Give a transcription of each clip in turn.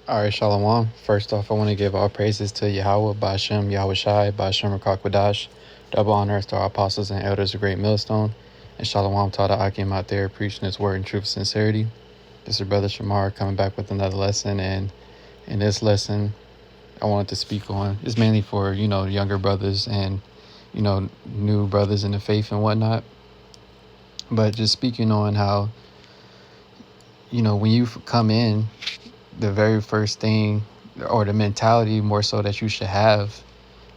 All right, Shalom. First off, I want to give all praises to Yahweh, Bashem, Yahweh Shai, Bashem, Rakakwadash. Double honors to our apostles and elders of Great Millstone. And Shalom to all the Akim out there preaching his word in truth and sincerity. This is Brother Shamar coming back with another lesson. And in this lesson, I wanted to speak on, it's mainly for, younger brothers and, new brothers in the faith and whatnot. But just speaking on how, when you come in, the very first thing or the mentality more so that you should have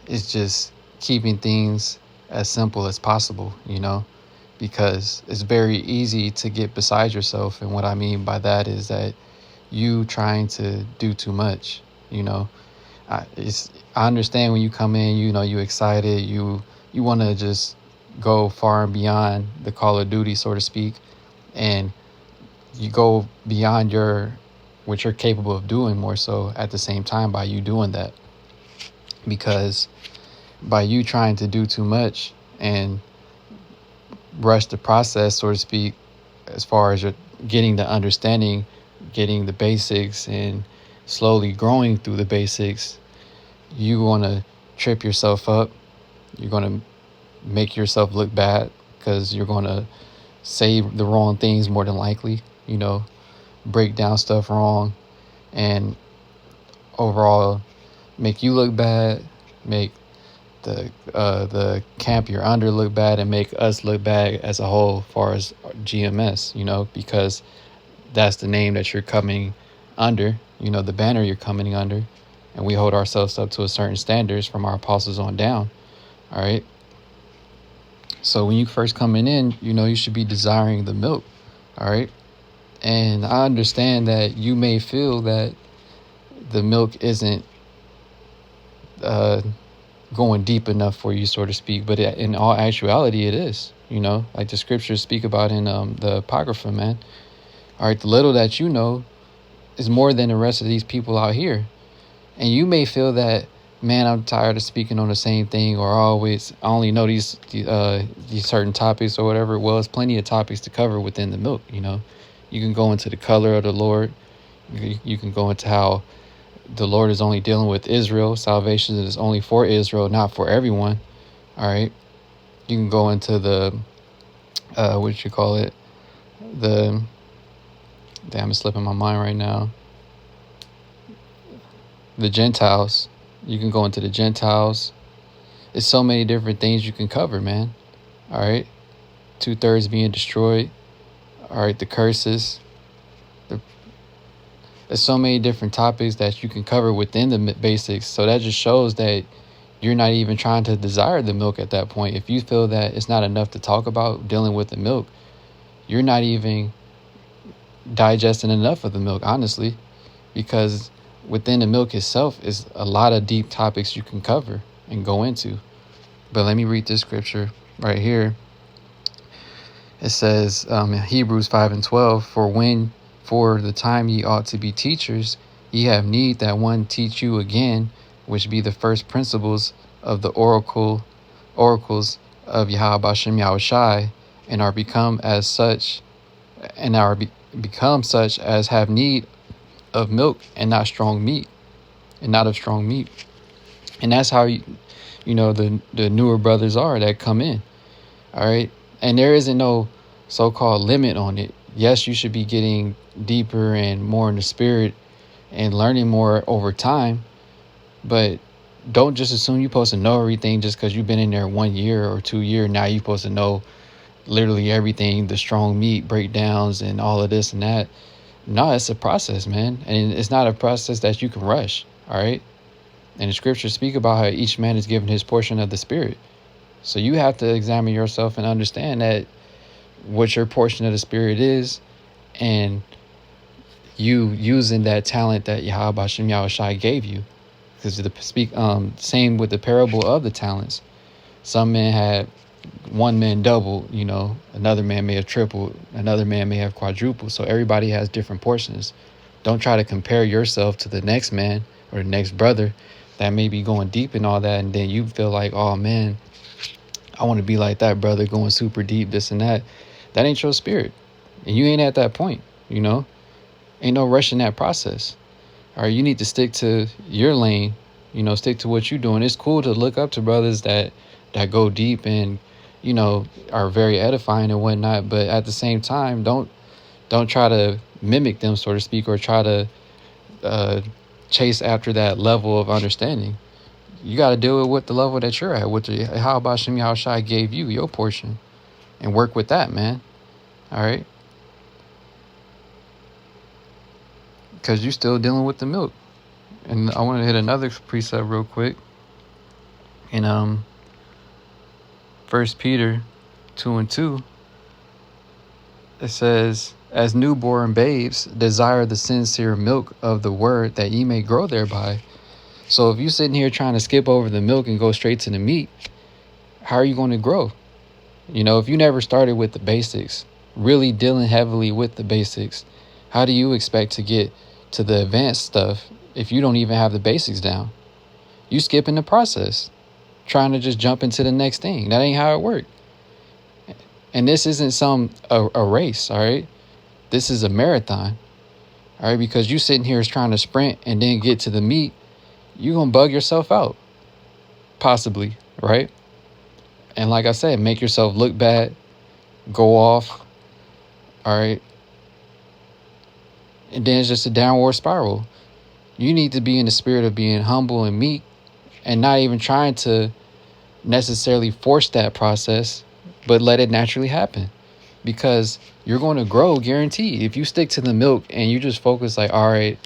is just keeping things as simple as possible, because it's very easy to get beside yourself. And what I mean by that is that you trying to do too much, I understand when you come in, you excited, you want to just go far and beyond the call of duty, so to speak, and you go beyond what you're capable of doing more so at the same time by you doing that. Because by you trying to do too much and rush the process, so to speak, as far as you're getting the understanding, getting the basics and slowly growing through the basics, you want to trip yourself up. You're going to make yourself look bad because you're going to say the wrong things more than likely, break down stuff wrong, and overall make you look bad, make the camp you're under look bad, and make us look bad as a whole, as far as GMS, because that's the name that you're coming under, the banner you're coming under, and we hold ourselves up to a certain standards from our apostles on down. All right. So when you first coming in, you should be desiring the milk. All right. And I understand that you may feel that the milk isn't going deep enough for you, so to speak, but in all actuality, it is, like the scriptures speak about in the Apocrypha, man. All right, the little that you know is more than the rest of these people out here. And you may feel that, man, I'm tired of speaking on the same thing, or I only know these certain topics or whatever. Well, it's plenty of topics to cover within the milk, You can go into the color of the Lord. You can go into how the Lord is only dealing with Israel. Salvation is only for Israel, not for everyone. All right. You can go into the, damn, it's slipping my mind right now. The Gentiles. You can go into the Gentiles. It's so many different things you can cover, man. All right. 2/3 being destroyed. All right, the curses. There's so many different topics that you can cover within the basics. So that just shows that you're not even trying to desire the milk at that point. If you feel that it's not enough to talk about dealing with the milk, you're not even digesting enough of the milk, honestly, because within the milk itself is a lot of deep topics you can cover and go into. But let me read this scripture right here. It says, Hebrews 5:12, for the time ye ought to be teachers, ye have need that one teach you again, which be the first principles of the oracles of Yahweh Bashem Yahweh Shai, and are become such as have need of milk and not strong meat, and not of strong meat. And that's how the newer brothers are that come in. All right. And there isn't no so-called limit on it. Yes, you should be getting deeper and more in the spirit and learning more over time. But don't just assume you're supposed to know everything just because you've been in there 1 year or 2 years. Now you're supposed to know literally everything, the strong meat breakdowns and all of this and that. No, it's a process, man. And it's not a process that you can rush. All right. And the scriptures speak about how each man is given his portion of the spirit. So you have to examine yourself and understand that what your portion of the spirit is, and you using that talent that Yahweh Bashem Yahweh Shai gave you. Because same with the parable of the talents. Some men had one man double, another man may have tripled, another man may have quadrupled. So everybody has different portions. Don't try to compare yourself to the next man or the next brother that may be going deep in all that, and then you feel like, oh man, I want to be like that brother going super deep, this and that. That ain't your spirit. And you ain't at that point, Ain't no rushing that process. All right, you need to stick to your lane. Stick to what you're doing. It's cool to look up to brothers that go deep and are very edifying and whatnot. But at the same time, don't try to mimic them, so to speak, or try to chase after that level of understanding. You got to deal with the level that you're at, with how Bashem Yahushai gave you your portion, and work with that, man. All right, because you're still dealing with the milk. And I want to hit another precept real quick. In 1 Peter 2:2, it says, "As newborn babes, desire the sincere milk of the word, that ye may grow thereby." So if you're sitting here trying to skip over the milk and go straight to the meat, how are you going to grow? If you never started with the basics, really dealing heavily with the basics, how do you expect to get to the advanced stuff if you don't even have the basics down? You skipping the process, trying to just jump into the next thing. That ain't how it works. And this isn't a race, all right? This is a marathon, all right? Because you sitting here is trying to sprint and then get to the meat, you're going to bug yourself out, possibly, right? And like I said, make yourself look bad, go off, all right? And then it's just a downward spiral. You need to be in the spirit of being humble and meek, and not even trying to necessarily force that process, but let it naturally happen, because you're going to grow, guaranteed. If you stick to the milk and you just focus like, all right,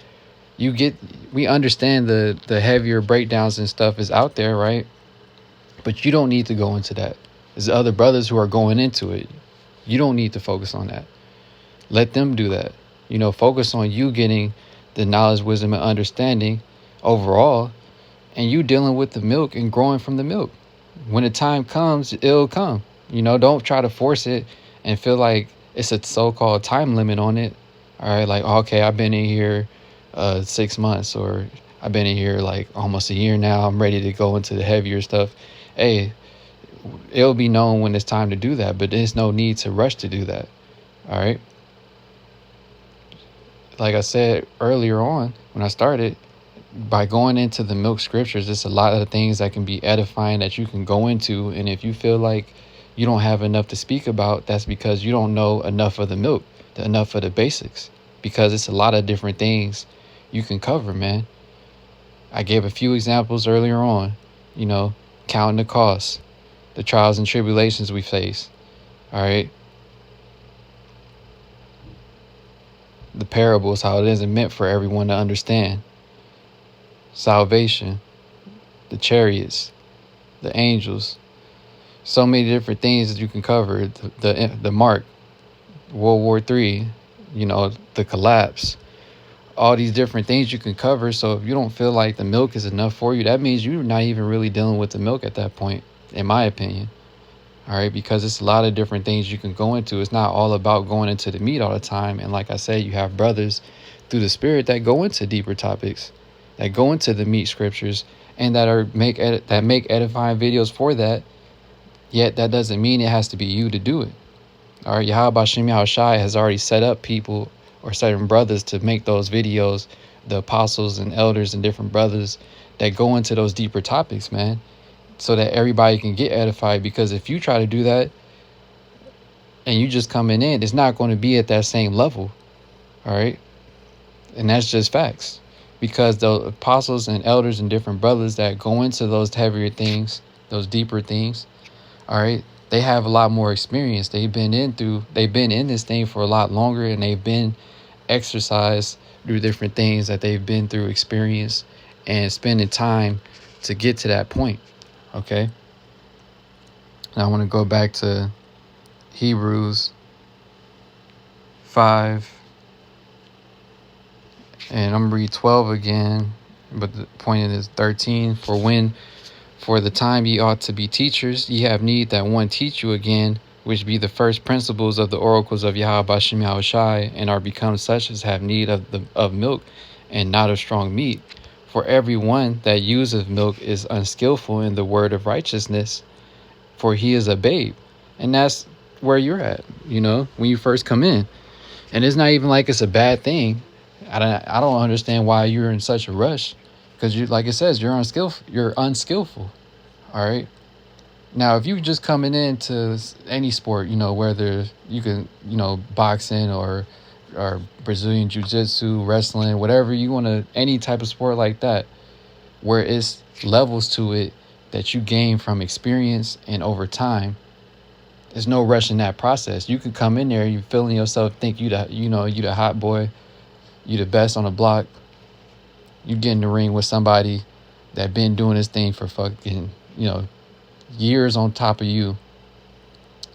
we understand the heavier breakdowns and stuff is out there, right? But you don't need to go into that. There's other brothers who are going into it. You don't need to focus on that. Let them do that. Focus on you getting the knowledge, wisdom, and understanding overall, and you dealing with the milk and growing from the milk. When the time comes, it'll come. Don't try to force it and feel like it's a so-called time limit on it. All right, like, okay, I've been in here 6 months, or I've been in here like almost a year now. I'm ready to go into the heavier stuff. Hey, it'll be known when it's time to do that, but there's no need to rush to do that. All right. Like I said earlier on when I started, by going into the milk scriptures, there's a lot of things that can be edifying that you can go into. And if you feel like you don't have enough to speak about, that's because you don't know enough of the milk, enough of the basics, because it's a lot of different things you can cover, man. I gave a few examples earlier on, counting the costs, the trials and tribulations we face. All right. The parables, how it isn't meant for everyone to understand. Salvation, the chariots, the angels, so many different things that you can cover. The mark, World War III, the collapse, all these different things you can cover. So if you don't feel like the milk is enough for you, that means you're not even really dealing with the milk at that point, in my opinion. All right, because it's a lot of different things you can go into. It's not all about going into the meat all the time. And like I said, you have brothers through the spirit that go into deeper topics, that go into the meat scriptures, and that make edifying videos for that. Yet that doesn't mean it has to be you to do it. All right, Yahweh Bashem Yahushai has already set up people or certain brothers to make those videos, the apostles and elders and different brothers that go into those deeper topics, man, so that everybody can get edified. Because if you try to do that and you just coming in, it's not going to be at that same level. All right. And that's just facts, because the apostles and elders and different brothers that go into those heavier things, those deeper things, all right, they have a lot more experience. They've been in this thing for a lot longer, and they've been exercised through different things that they've been through, experience, and spending time to get to that point. Okay. Now I want to go back to Hebrews 5, and I'm going to read 12 again, but the point is 13. For the time ye ought to be teachers, ye have need that one teach you again, which be the first principles of the oracles of Yahweh Bashem Yahushai, and are become such as have need of milk, and not of strong meat. For every one that useth milk is unskillful in the word of righteousness, for he is a babe. And that's where you're at, when you first come in. And it's not even like it's a bad thing. I don't understand why you're in such a rush, because you, like it says, you're unskillful. You're unskillful. All right. Now, if you just coming into any sport, whether you can, boxing or Brazilian jiu-jitsu, wrestling, whatever you want to, any type of sport like that, where it's levels to it that you gain from experience and over time, there's no rush in that process. You could come in there, you feeling yourself, think you the hot boy, you the best on the block. You get in the ring with somebody that been doing this thing for fucking, years on top of you,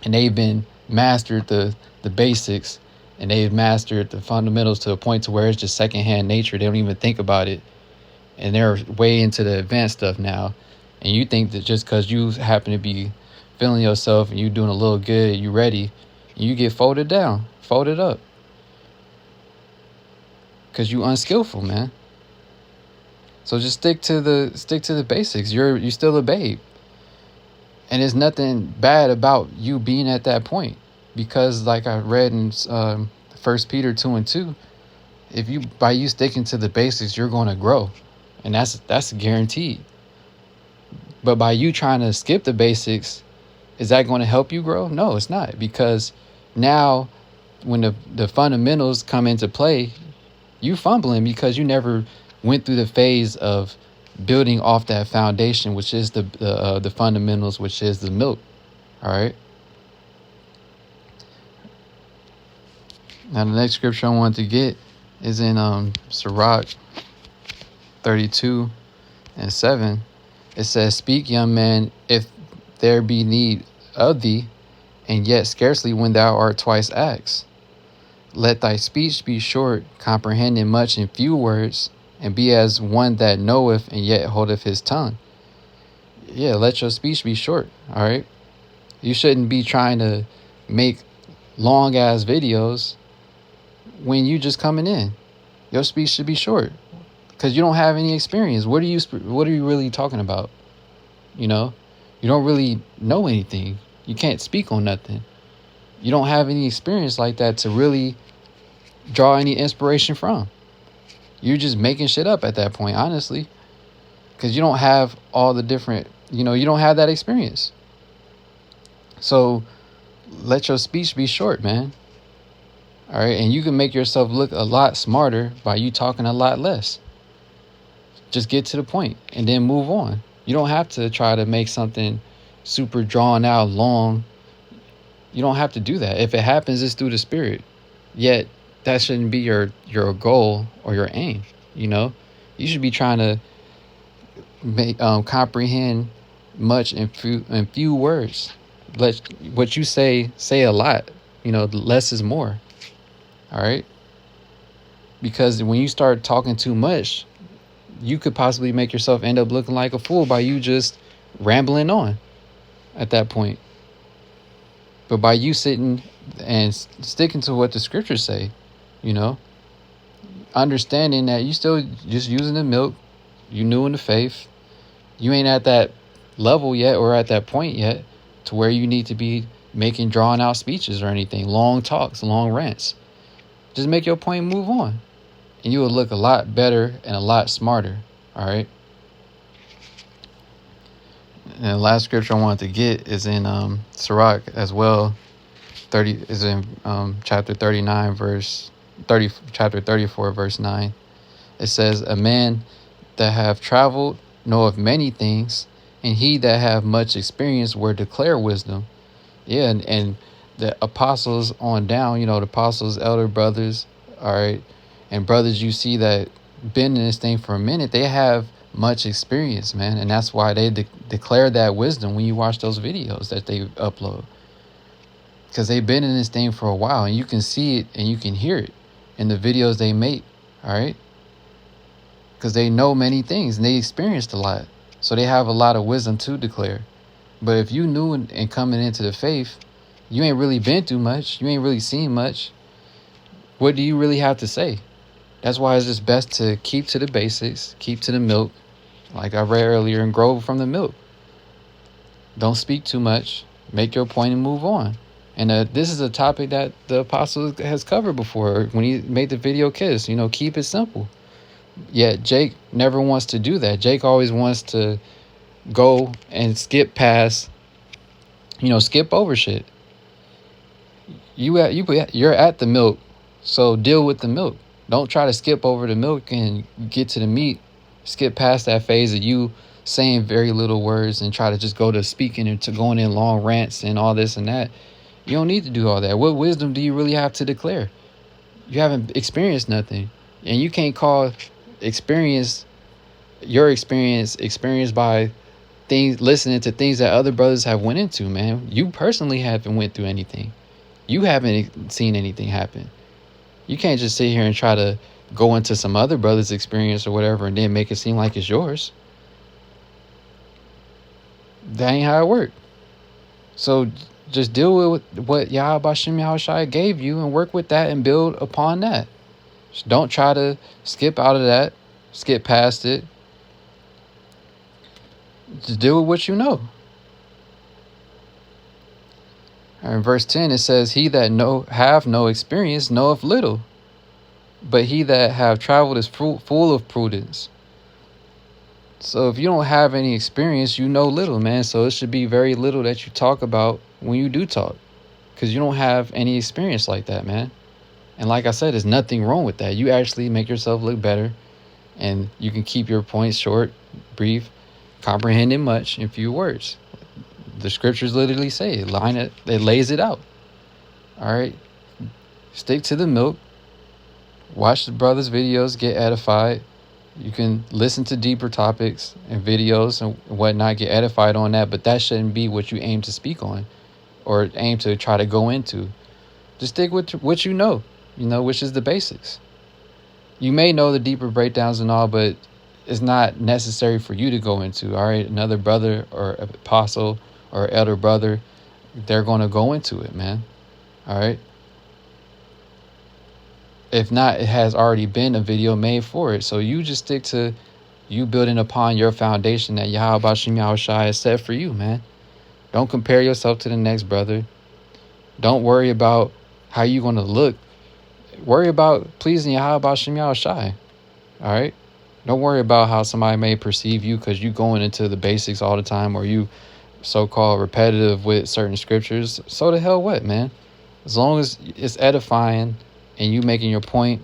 and they've been mastered the basics, and they've mastered the fundamentals to a point to where it's just secondhand nature. They don't even think about it, and they're way into the advanced stuff now. And you think that just because you happen to be feeling yourself and you doing a little good, you ready, you get folded up, because you unskillful, man. So just stick to the basics. You're still a babe. And there's nothing bad about you being at that point, because like I read in 1 Peter 2:2, if you, by you sticking to the basics, you're going to grow, and that's guaranteed. But by you trying to skip the basics, is that going to help you grow? No, it's not, because now when the fundamentals come into play, you fumbling because you never went through the phase of building off that foundation, which is the fundamentals, which is the milk. All right. Now the next scripture I wanted to get is in Sirach 32:7. It says, "Speak, young man, if there be need of thee, and yet scarcely when thou art twice asked. Let thy speech be short, comprehending much in few words, and be as one that knoweth and yet holdeth his tongue." Yeah, let your speech be short, all right? You shouldn't be trying to make long-ass videos when you just coming in. Your speech should be short, because you don't have any experience. What are you really talking about? You don't really know anything. You can't speak on nothing. You don't have any experience like that to really draw any inspiration from. You're just making shit up at that point, honestly, because you don't have all the different, you don't have that experience. So let your speech be short, man. All right. And you can make yourself look a lot smarter by you talking a lot less. Just get to the point and then move on. You don't have to try to make something super drawn out, long. You don't have to do that. If it happens, it's through the Spirit. Yet that shouldn't be your goal or your aim. You should be trying to make comprehend much in few words. Let what you say a lot. Less is more. All right. Because when you start talking too much, you could possibly make yourself end up looking like a fool by you just rambling on at that point. But by you sitting and sticking to what the scriptures say, understanding that you still just using the milk, you new in the faith, you ain't at that level yet or at that point yet to where you need to be making drawn out speeches or anything, long talks, long rants. Just make your point and move on. And you will look a lot better and a lot smarter. All right. And the last scripture I wanted to get is in Sirach as well. Is in chapter 39, chapter 34, verse 9. It says, "A man that have traveled knoweth many things, and he that have much experience will declare wisdom." Yeah, and the apostles on down, the apostles, elder brothers, all right, and brothers you see that been in this thing for a minute, they have much experience, man. And that's why they declare that wisdom when you watch those videos that they upload. Because they've been in this thing for a while, and you can see it and you can hear it in the videos they make, all right? Because they know many things and they experienced a lot. So they have a lot of wisdom to declare. But if you new and coming into the faith, you ain't really been through much. You ain't really seen much. What do you really have to say? That's why it's just best to keep to the basics, keep to the milk, like I read earlier, and grow from the milk. Don't speak too much. Make your point and move on. And this is a topic that the apostle has covered before when he made the video Kiss. Keep it simple. Yet Jake never wants to do that. Jake always wants to go and skip past, skip over shit. You're at the milk, so deal with the milk. Don't try to skip over the milk and get to the meat. Skip past that phase of you saying very little words and try to just go to speaking and to going in long rants and all this and that. You don't need to do all that. What wisdom do you really have to declare? You haven't experienced nothing, and you can't call your experience by things, listening to things that other brothers have went into. Man, you personally haven't went through anything. You haven't seen anything happen. You can't just sit here and try to go into some other brother's experience or whatever and then make it seem like it's yours. That ain't how it works. So just deal with what Yahweh Bashem Yahushua gave you and work with that and build upon that. Just don't try to skip out of that, skip past it. Just deal with what you know. In verse 10, it says, he that have no experience knoweth little, but he that have traveled is full of prudence. So if you don't have any experience, you know little, man. So it should be very little that you talk about when you do talk, because you don't have any experience like that, man. And like I said, there's nothing wrong with that. You actually make yourself look better, and you can keep your points short, brief, comprehending much in few words. The scriptures literally say it, it lays it out. All right. Stick to the milk. Watch the brothers' videos, get edified. You can listen to deeper topics and videos and whatnot, get edified on that, but that shouldn't be what you aim to speak on or aim to try to go into. Just stick with what you know, which is the basics. You may know the deeper breakdowns and all, but it's not necessary for you to go into. All right. Another brother or apostle or elder brother, they're going to go into it, man. All right. If not, it has already been a video made for it. So you just stick to you building upon your foundation that Yahweh Bashem Yahushua has set for you, man. Don't compare yourself to the next brother. Don't worry about how you're going to look. Worry about pleasing Yahweh Bashem Yahushua. All right. Don't worry about how somebody may perceive you because you going into the basics all the time, or you so-called repetitive with certain scriptures. So the hell what, man? As long as it's edifying and you making your point,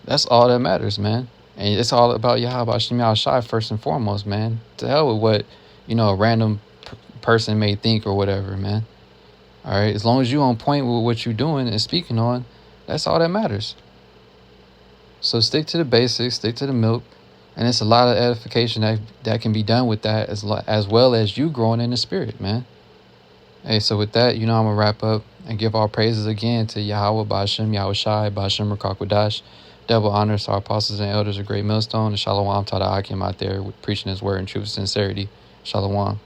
that's all that matters, man. And it's all about Yahweh Bashem Yahushua first and foremost, man. To hell with what, a random person may think or whatever, man. All right. As long as you on point with what you're doing and speaking on, that's all that matters. So stick to the basics, stick to the milk. And it's a lot of edification that can be done with that as well as you growing in the spirit, man. Hey, so with that, I'm going to wrap up and give all praises again to Yahweh Bashem Yahushai Bashem Rakakwadash. Double honors to our apostles and elders of Great Millstone, and Shalom to the Akim out there preaching his word in truth and sincerity. Shalom.